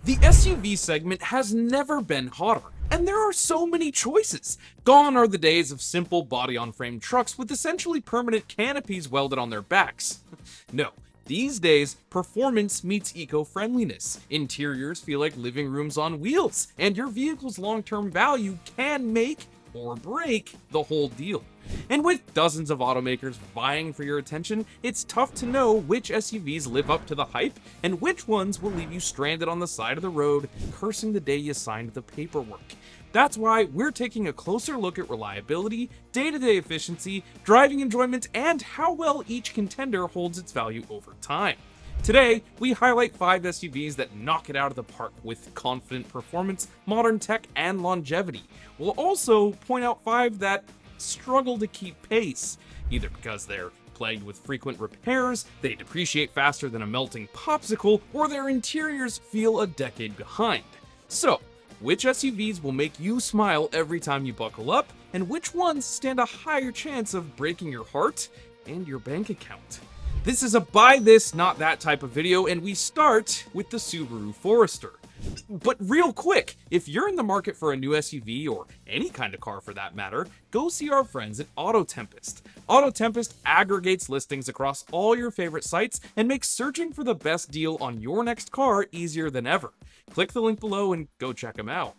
The SUV segment has never been hotter, and there are so many choices. Gone are the days of simple body-on-frame trucks with essentially permanent canopies welded on their backs. No, these days, performance meets eco-friendliness. Interiors feel like living rooms on wheels, and your vehicle's long-term value can make or break the whole deal. And with dozens of automakers vying for your attention, it's tough to know which SUVs live up to the hype and which ones will leave you stranded on the side of the road, cursing the day you signed the paperwork. That's why we're taking a closer look at reliability, day-to-day efficiency, driving enjoyment, and how well each contender holds its value over time. Today, we highlight 5 SUVs that knock it out of the park with confident performance, modern tech, and longevity. We'll also point out 5 that struggle to keep pace, either because they're plagued with frequent repairs, they depreciate faster than a melting popsicle, or their interiors feel a decade behind. So, which SUVs will make you smile every time you buckle up, and which ones stand a higher chance of breaking your heart and your bank account? This is a buy this, not that type of video, and we start with the Subaru Forester. But real quick, if you're in the market for a new SUV, or any kind of car for that matter, go see our friends at Auto Tempest. Auto Tempest aggregates listings across all your favorite sites and makes searching for the best deal on your next car easier than ever. Click the link below and go check them out.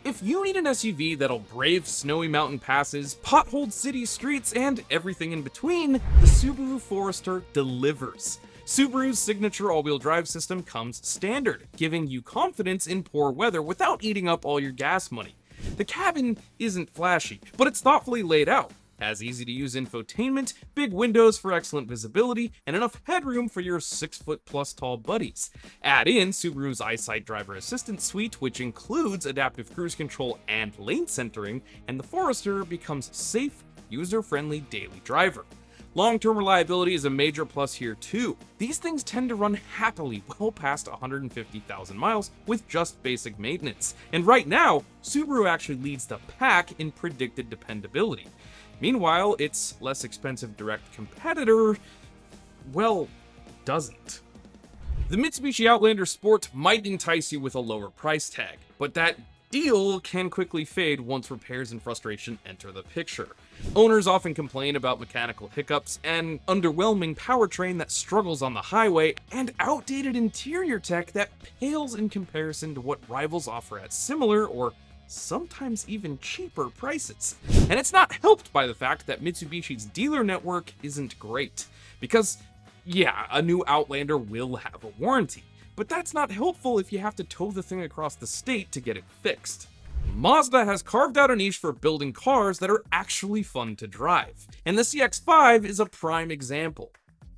If you need an SUV that'll brave snowy mountain passes, potholed city streets, and everything in between, the Subaru Forester delivers. Subaru's signature all-wheel drive system comes standard, giving you confidence in poor weather without eating up all your gas money. The cabin isn't flashy, but it's thoughtfully laid out. Has easy-to-use infotainment, big windows for excellent visibility, and enough headroom for your 6-foot-plus tall buddies. Add in Subaru's EyeSight driver assistance suite, which includes adaptive cruise control and lane centering, and the Forester becomes safe, user-friendly daily driver. Long-term reliability is a major plus here too. These things tend to run happily well past 150,000 miles with just basic maintenance. And right now, Subaru actually leads the pack in predicted dependability. Meanwhile, its less expensive direct competitor, well, doesn't. The Mitsubishi Outlander Sport might entice you with a lower price tag, but that deal can quickly fade once repairs and frustration enter the picture. Owners often complain about mechanical hiccups, an underwhelming powertrain that struggles on the highway, and outdated interior tech that pales in comparison to what rivals offer at similar or sometimes even cheaper prices. And it's not helped by the fact that Mitsubishi's dealer network isn't great. Because, yeah, a new Outlander will have a warranty, but that's not helpful if you have to tow the thing across the state to get it fixed. Mazda has carved out a niche for building cars that are actually fun to drive, and the CX5 is a prime example.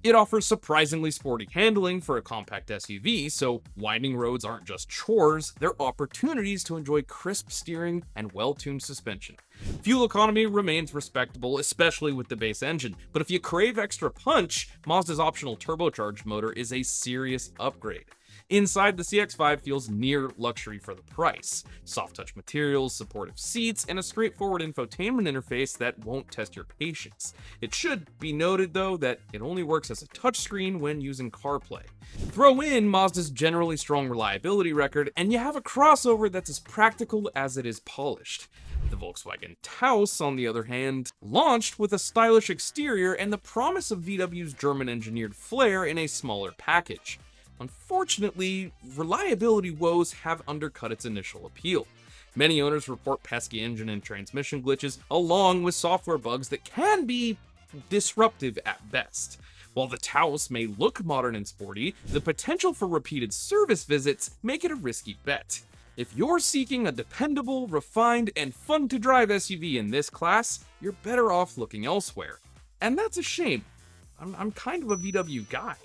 It offers surprisingly sporty handling for a compact SUV, so winding roads aren't just chores, they're opportunities to enjoy crisp steering and well-tuned suspension. Fuel economy remains respectable, especially with the base engine, but if you crave extra punch, Mazda's optional turbocharged motor is a serious upgrade. Inside, the CX5 feels near luxury for the price. Soft-touch materials, supportive seats, and a straightforward infotainment interface that won't test your patience. It should be noted, though, that it only works as a touchscreen when using CarPlay. Throw in Mazda's generally strong reliability record, and you have a crossover that's as practical as it is polished. The Volkswagen Taos, on the other hand, launched with a stylish exterior and the promise of VW's German-engineered flair in a smaller package. Unfortunately, reliability woes have undercut its initial appeal. Many owners report pesky engine and transmission glitches, along with software bugs that can be disruptive at best. While the Taos may look modern and sporty, the potential for repeated service visits make it a risky bet. If you're seeking a dependable, refined, and fun-to-drive SUV in this class, you're better off looking elsewhere. And that's a shame. I'm kind of a VW guy.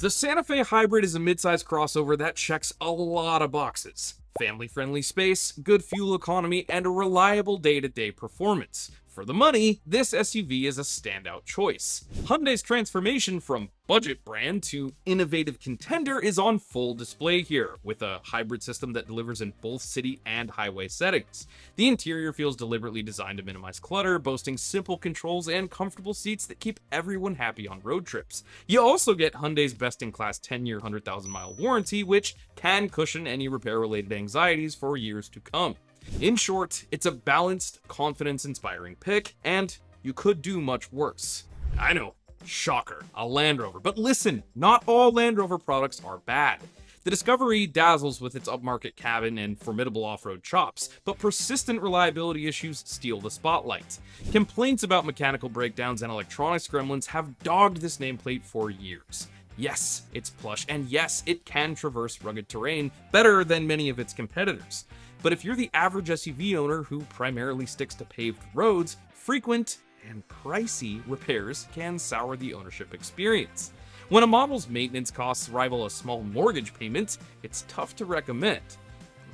The Santa Fe Hybrid is a midsize crossover that checks a lot of boxes. Family-friendly space, good fuel economy, and a reliable day-to-day performance. For the money, this SUV is a standout choice. Hyundai's transformation from budget brand to innovative contender is on full display here, with a hybrid system that delivers in both city and highway settings. The interior feels deliberately designed to minimize clutter, boasting simple controls and comfortable seats that keep everyone happy on road trips. You also get Hyundai's best-in-class 10-year, 100,000-mile warranty, which can cushion any repair-related anxieties for years to come. In short, it's a balanced, confidence-inspiring pick, and you could do much worse. I know, shocker, a Land Rover. But listen, not all Land Rover products are bad. The Discovery dazzles with its upmarket cabin and formidable off-road chops, but persistent reliability issues steal the spotlight. Complaints about mechanical breakdowns and electronics gremlins have dogged this nameplate for years. Yes, it's plush, and yes, it can traverse rugged terrain better than many of its competitors. But if you're the average SUV owner who primarily sticks to paved roads, frequent and pricey repairs can sour the ownership experience. When a model's maintenance costs rival a small mortgage payment, it's tough to recommend,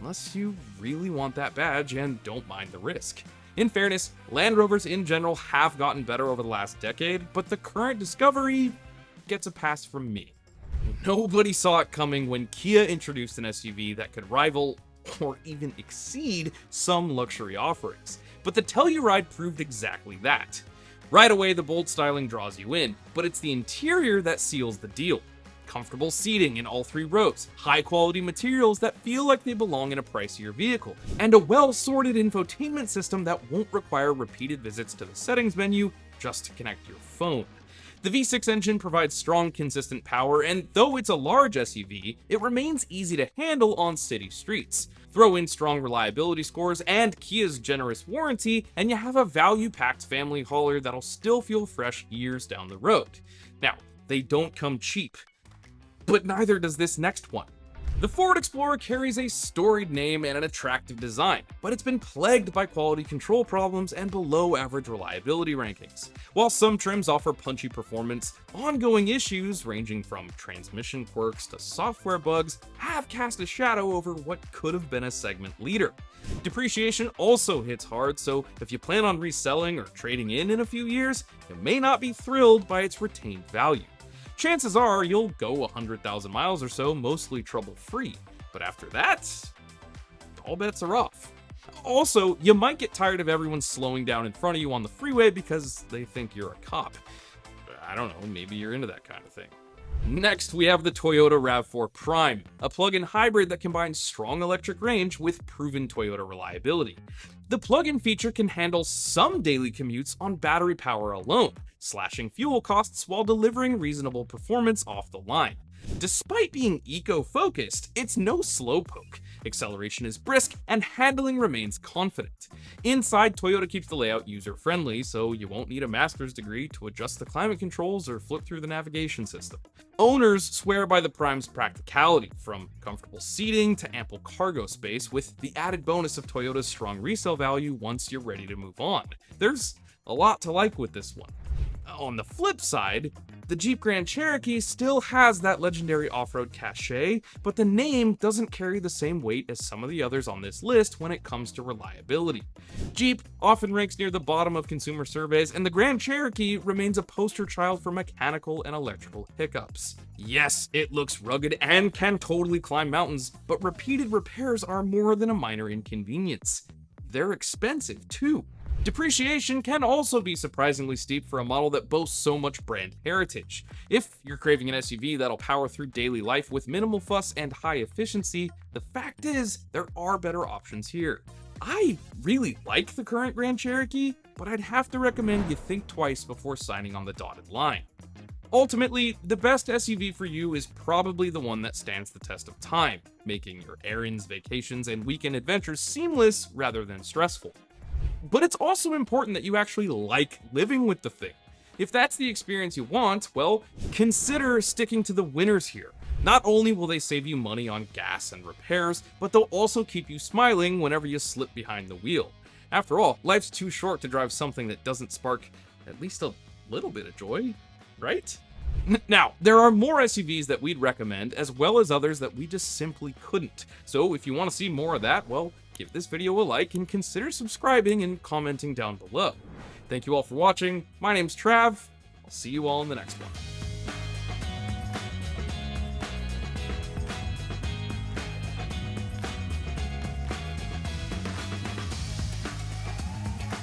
unless you really want that badge and don't mind the risk. In fairness, Land Rovers in general have gotten better over the last decade, but the current Discovery gets a pass from me. Nobody saw it coming when Kia introduced an SUV that could rival or even exceed some luxury offerings. But the Telluride proved exactly that. Right away, the bold styling draws you in, but it's the interior that seals the deal. Comfortable seating in all three rows, high-quality materials that feel like they belong in a pricier vehicle, and a well-sorted infotainment system that won't require repeated visits to the settings menu just to connect your phone. The V6 engine provides strong, consistent power, and though it's a large SUV, it remains easy to handle on city streets. Throw in strong reliability scores and Kia's generous warranty, and you have a value-packed family hauler that'll still feel fresh years down the road. Now, they don't come cheap, but neither does this next one. The Ford Explorer carries a storied name and an attractive design, but it's been plagued by quality control problems and below-average reliability rankings. While some trims offer punchy performance, ongoing issues ranging from transmission quirks to software bugs have cast a shadow over what could have been a segment leader. Depreciation also hits hard, so if you plan on reselling or trading in a few years, you may not be thrilled by its retained value. Chances are you'll go 100,000 miles or so mostly trouble-free, but after that, all bets are off. Also, you might get tired of everyone slowing down in front of you on the freeway because they think you're a cop. I don't know, maybe you're into that kind of thing. Next, we have the Toyota RAV4 Prime, a plug-in hybrid that combines strong electric range with proven Toyota reliability. The plug-in feature can handle some daily commutes on battery power alone, slashing fuel costs while delivering reasonable performance off the line. Despite being eco-focused, it's no slowpoke. Acceleration is brisk, and handling remains confident. Inside, Toyota keeps the layout user-friendly, so you won't need a master's degree to adjust the climate controls or flip through the navigation system. Owners swear by the Prime's practicality, from comfortable seating to ample cargo space, with the added bonus of Toyota's strong resale value once you're ready to move on. There's a lot to like with this one. On the flip side, the Jeep Grand Cherokee still has that legendary off-road cachet, but the name doesn't carry the same weight as some of the others on this list when it comes to reliability. Jeep often ranks near the bottom of consumer surveys, and the Grand Cherokee remains a poster child for mechanical and electrical hiccups. Yes, it looks rugged and can totally climb mountains, but repeated repairs are more than a minor inconvenience. They're expensive too. Depreciation can also be surprisingly steep for a model that boasts so much brand heritage. If you're craving an SUV that'll power through daily life with minimal fuss and high efficiency, the fact is, there are better options here. I really like the current Grand Cherokee, but I'd have to recommend you think twice before signing on the dotted line. Ultimately, the best SUV for you is probably the one that stands the test of time, making your errands, vacations, and weekend adventures seamless rather than stressful. But it's also important that you actually like living with the thing. If that's the experience you want, well, consider sticking to the winners here. Not only will they save you money on gas and repairs, but they'll also keep you smiling whenever you slip behind the wheel. After all, life's too short to drive something that doesn't spark at least a little bit of joy, right? Now, there are more SUVs that we'd recommend, as well as others that we just simply couldn't. So if you want to see more of that, well, give this video a like and consider subscribing and commenting down below. Thank you all for watching. My name's Trav. I'll see you all in the next one.